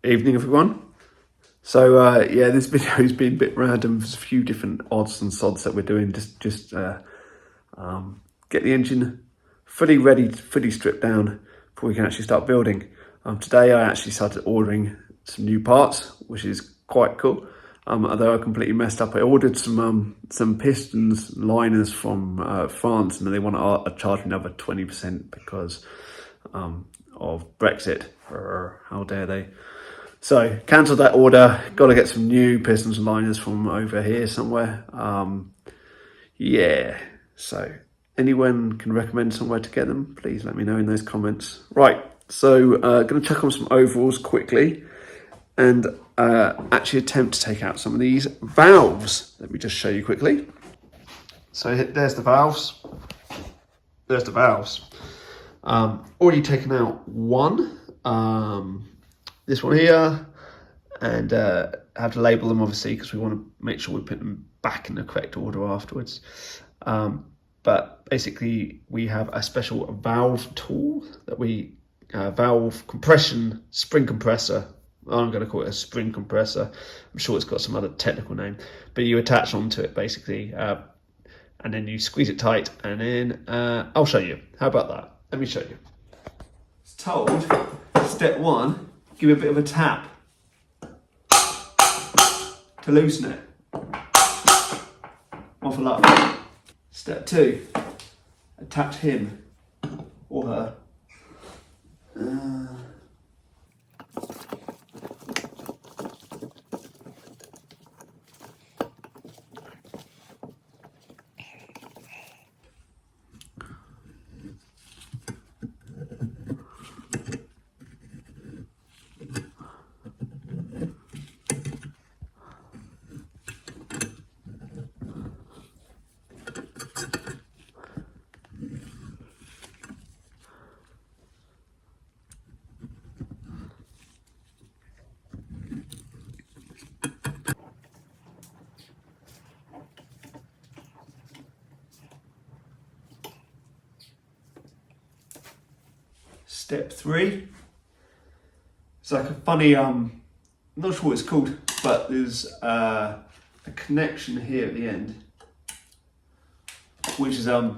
Evening, everyone. So yeah, this video's been a bit random. There's a few different odds and sods that we're doing. Just get the engine fully ready, fully stripped down before we can actually start building. Today I actually started ordering some new parts, which is quite cool. Although I completely messed up, I ordered some pistons, liners from France, and they want to charge me another 20% because of Brexit. How dare they? So cancelled that order. Got to get some new pistons and liners from over here somewhere. Yeah. So anyone can recommend somewhere to get them, please let me know in those comments. Right. So going to check on some overalls quickly and actually attempt to take out some of these valves. Let me just show you quickly. So there's the valves. There's the valves. Already taken out one. This one here, and have to label them obviously because we want to make sure we put them back in the correct order afterwards. But basically we have a special valve tool that we valve compression spring compressor. I'm going to call it a spring compressor. I'm sure it's got some other technical name, but you attach onto it basically, and then you squeeze it tight, and then I'll show you. How about that? Let me show you. It's told step one. Give it a bit of a tap to loosen it. One for luck. Step two, attach him or her. Step three, it's like a funny, I'm not sure what it's called, but there's a connection here at the end, which is a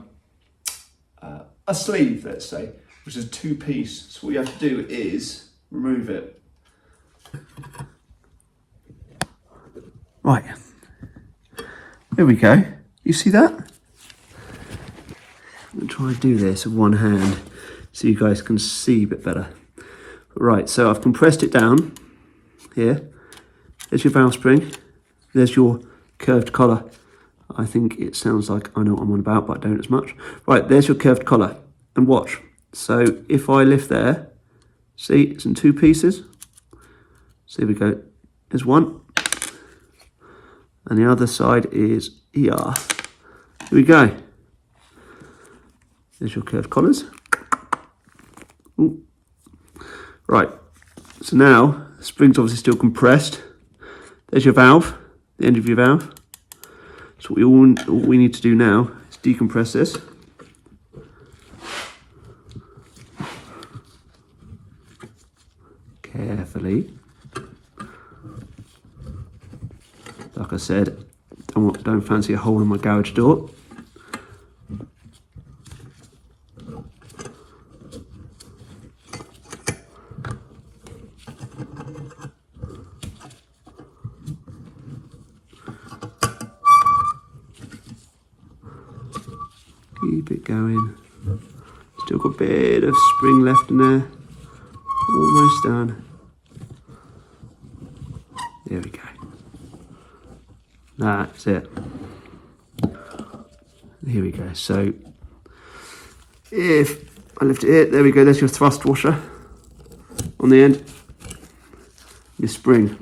sleeve, let's say, which is a two-piece. So what you have to do is remove it. Right, there we go. You see that? I'm gonna try and do this with one hand so you guys can see a bit better. Right, so I've compressed it down here. There's your valve spring. There's your curved collar. I think it sounds like I know what I'm on about, but I don't as much. Right, there's your curved collar. And watch. So if I lift there, see, it's in two pieces. So here we go. There's one. And the other side is here. Here we go. There's your curved collars. Ooh. Right, so now the spring's obviously still compressed. There's your valve, the end of your valve. So all we need to do now is decompress this. Carefully. Like I said, don't fancy a hole in my garage door. Keep it going. Still got a bit of spring left in there. Almost done. There we go. That's it. Here we go. So if I lift it here, there we go. There's your thrust washer on the end. Your spring.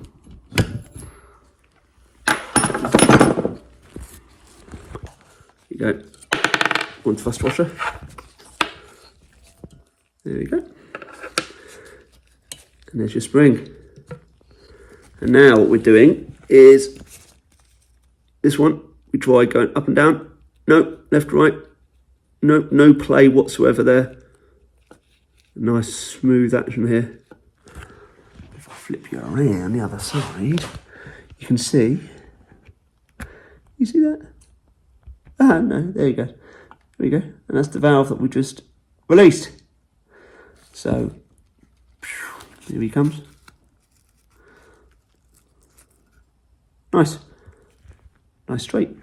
There you go. One thrust washer. There we go. And there's your spring. And now what we're doing is this one. We try going up and down. No, left, right. No play whatsoever there. Nice smooth action here. If I flip you around the other side, you can see. You see that? Oh no, there you go. There we go. And that's the valve that we just released. So here he comes. Nice straight.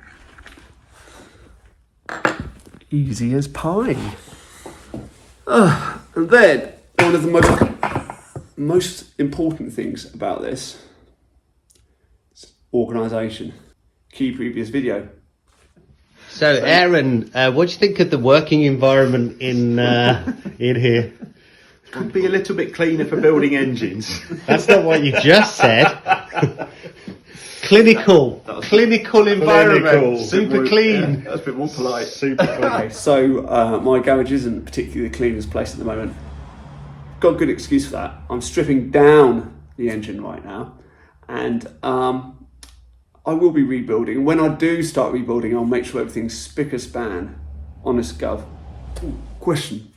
Easy as pie. And then one of the most important things about this is organisation. Key previous video. So Aaron, what do you think of the working environment in here? Could be a little bit cleaner for building engines. That's not what you just said. Clinical environment, super clean. Yeah, that's a bit more polite. Super clean. Okay, so my garage isn't particularly the cleanest place at the moment. Got a good excuse for that. I'm stripping down the engine right now, and I will be rebuilding. When I do start rebuilding, I'll make sure everything's spick as span. Honest gov. Ooh, question.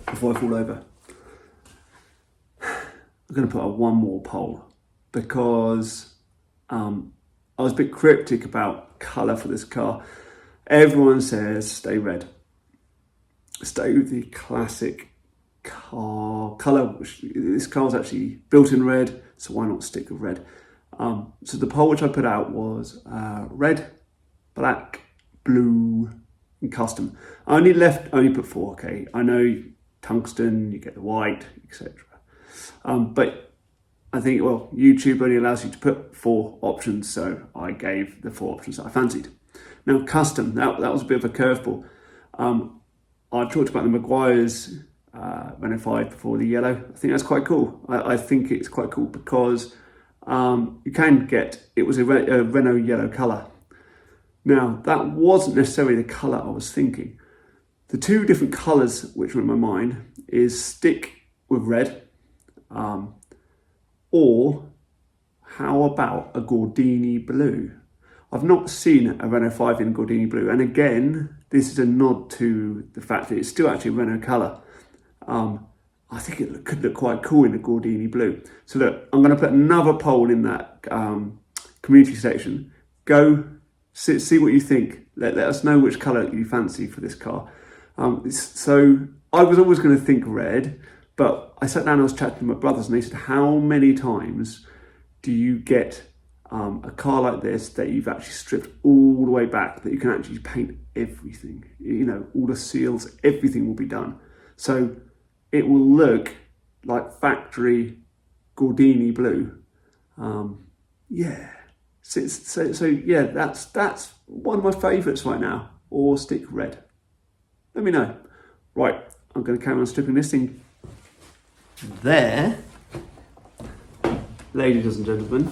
Before I fall over. I'm going to put up one more poll because I was a bit cryptic about colour for this car. Everyone says stay red. Stay with the classic car colour. This car's actually built in red, so why not stick with red? So the poll which I put out was red, black, blue, and custom. I only put 4. Okay, I know tungsten, you get the white, etc. But I think, well, YouTube only allows you to put 4 options, so I gave the 4 options that I fancied. Now, custom, that was a bit of a curveball. I talked about the Maguire's Renault 5 before, the yellow. I think that's quite cool. I think it's quite cool because you can get, it was a Renault yellow colour. Now, that wasn't necessarily the colour I was thinking. The 2 different colours which were in my mind is stick with red, or how about a Gordini blue? I've not seen a Renault 5 in Gordini blue, and again, this is a nod to the fact that it's still actually a Renault colour. I think it could look quite cool in a Gordini blue. So look, I'm going to put another poll in that community section. Go see what you think. Let us know which colour you fancy for this car. So I was always going to think red, but I sat down and I was chatting to my brothers and they said, how many times do you get a car like this that you've actually stripped all the way back, that you can actually paint everything, you know, all the seals, everything will be done. So it will look like factory Gordini blue. Yeah. So yeah, that's one of my favourites right now, or stick red. Let me know. Right, I'm going to carry on stripping this thing. There, ladies and gentlemen,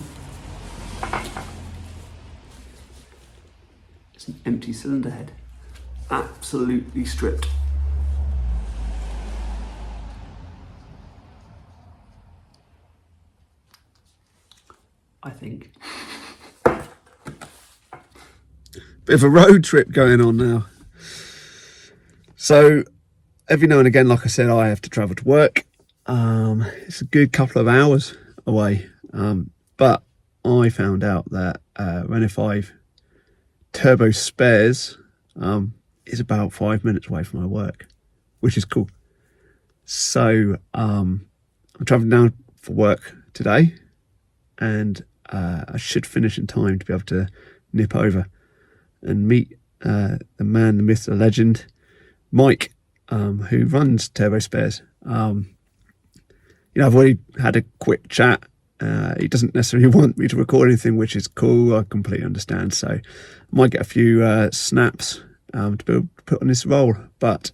it's an empty cylinder head, absolutely stripped. I think. Bit of a road trip going on now. So every now and again, like I said, I have to travel to work. It's a good couple of hours away, but I found out that Renault 5 turbo spares is about 5 minutes away from my work, which is cool. So I'm traveling down for work today, and I should finish in time to be able to nip over and meet the man, the myth, the legend, Mike, who runs Turbo Spares. You know, I've already had a quick chat. He doesn't necessarily want me to record anything, which is cool. I completely understand. So I might get a few snaps to be able to put on this roll. But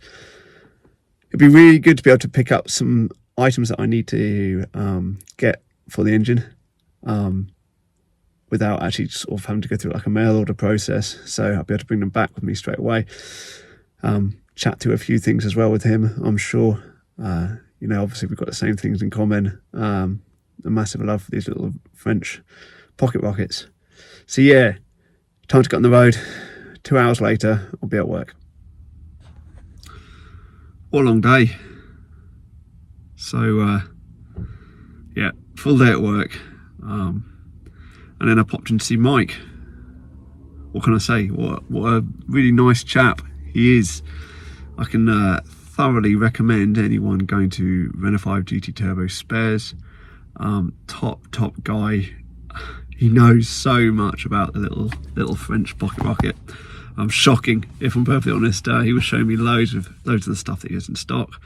it'd be really good to be able to pick up some items that I need to get for the engine without actually sort of having to go through like a mail order process. So I'll be able to bring them back with me straight away. Chat through a few things as well with him, I'm sure. You know, obviously we've got the same things in common. A massive love for these little French pocket rockets. So yeah, time to get on the road. 2 hours later, I'll be at work. What a long day. So yeah, full day at work. And then I popped in to see Mike. What can I say? What a really nice chap he is. I can thoroughly recommend anyone going to Renault 5 GT Turbo Spares. Top guy. He knows so much about the little French pocket rocket. Shocking, if I'm perfectly honest. He was showing me loads of the stuff that he has in stock.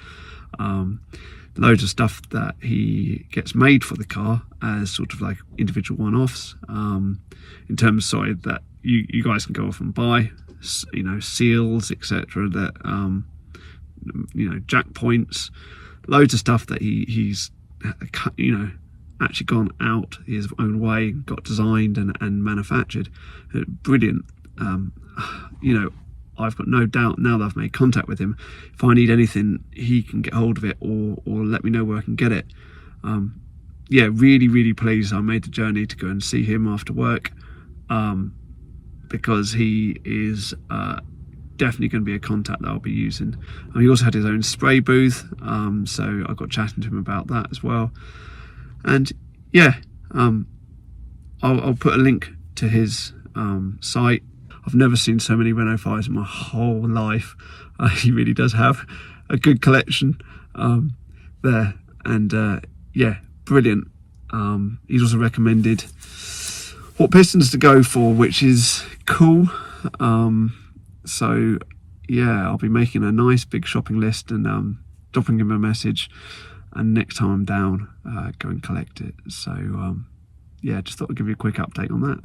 Loads of stuff that he gets made for the car as sort of like individual one-offs. In terms, sorry, that you guys can go off and buy, you know, seals, etc. That you know, jack points, loads of stuff that he's you know, actually gone out his own way, got designed and manufactured. Brilliant. You know, I've got no doubt now that I've made contact with him, if I need anything, he can get hold of it or let me know where I can get it. Yeah, really pleased I made the journey to go and see him after work, because he is definitely going to be a contact that I'll be using. He also had his own spray booth, so I got chatting to him about that as well. And yeah, I'll put a link to his site. I've never seen so many Renault 5s in my whole life. He really does have a good collection there, and yeah, brilliant. He's also recommended what pistons to go for, which is cool. So yeah, I'll be making a nice big shopping list and dropping him a message, and next time I'm down, go and collect it. So yeah, just thought I'd give you a quick update on that.